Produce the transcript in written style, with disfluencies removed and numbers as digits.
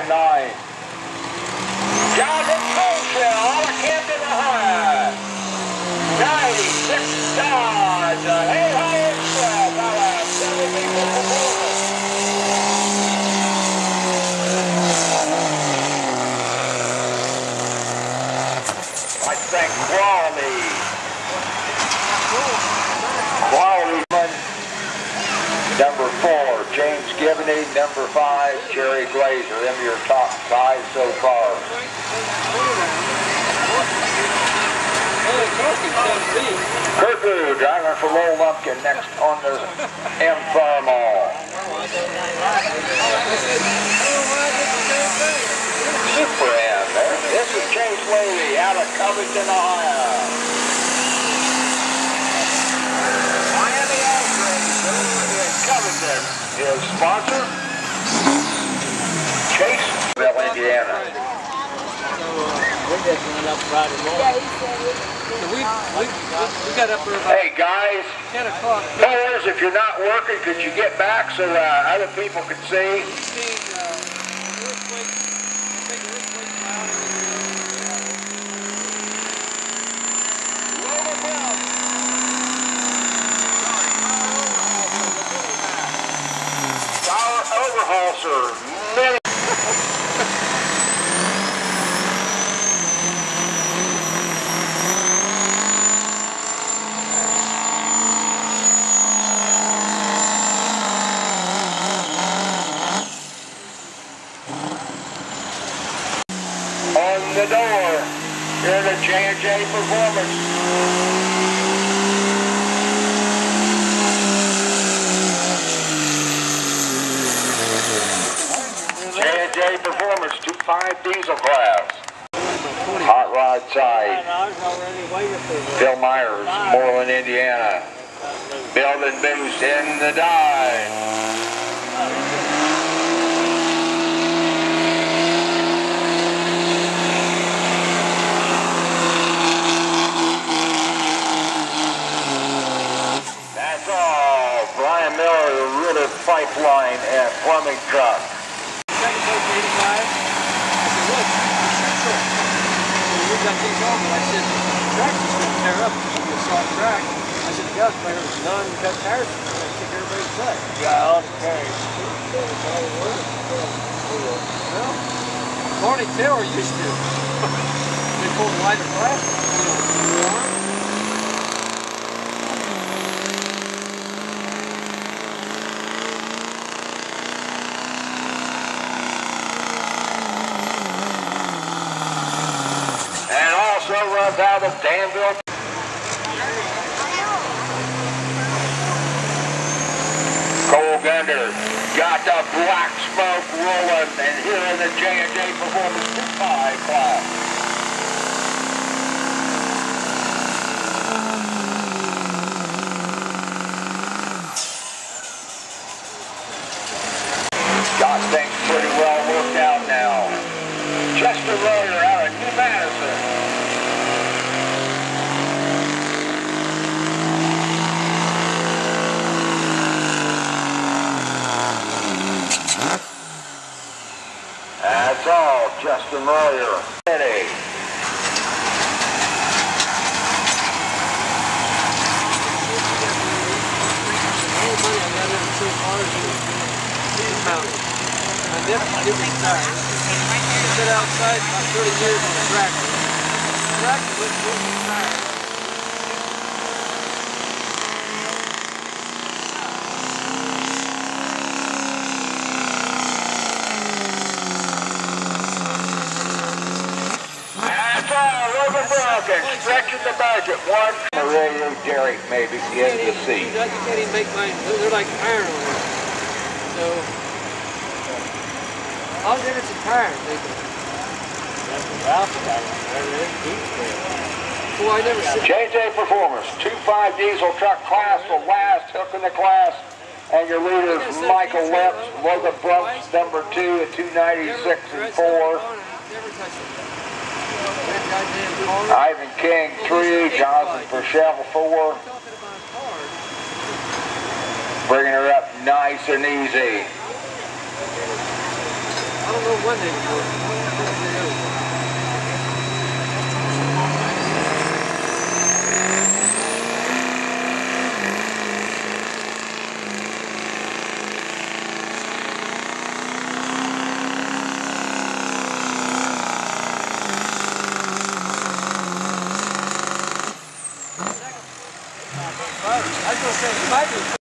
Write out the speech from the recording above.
9. Jonathan Coleshell out of Camden, Ohio. 96 Dodge, Hey Hi Express, out of 7 people performance. I think quality man. Number 4, James Gibney. Number 5, Jerry Glazer. Them are your top 5 so far. Kirkwood, driver for Lowell Lumpkin, next on the M Farmall. Super M. This is Chase Levy out of Covington, Ohio. Miami Alfred in Covington. His sponsor, Chaseville, Indiana. We're just going up Friday morning. We got up there about hey guys, 10 o'clock. Fellas, if you're not working, could you get back so other people can see? Our overhaul, sir. Many the door. Here the J&J Performance. J&J Performance 2.5 diesel class. Hot rod side. Phil Myers, Moreland, Indiana. Building boost in the dive. Pipeline and plumbing truck. We got these on, but I said, the track's just going to tear up. It's going to be a soft track. I said, the gas player was done and cut tires. I'm going to kick everybody's butt. Yeah, okay. Well, Barney Taylor used to. They pulled the lighter plastic. Runs out of Danville. Cole Gunder got the black smoke rolling, and here in the J&J Performance 2.5 class. Got things pretty well worked out now. Chester Royer out of New Madison. That's all, Justin Royer. Ready. I never retired. I been outside about 30 years on a tractor. The tractor was retired. Stretching the budget. One radio Derek maybe in the seat. You can't even make mine. They're like iron on there. So I'll get her some tires. That's the Ralph got on there. There's boots there. Boy, I never said. J&J Performance 2.5 diesel truck class for last hook in the class. And your leaders Michael Lips, Logan Brooks, number 2 at 296 and 4. Ivan King 3, Jonathan Purcell 4. Bringing her up nice and easy. I don't know when they would work. I was going to say, you might be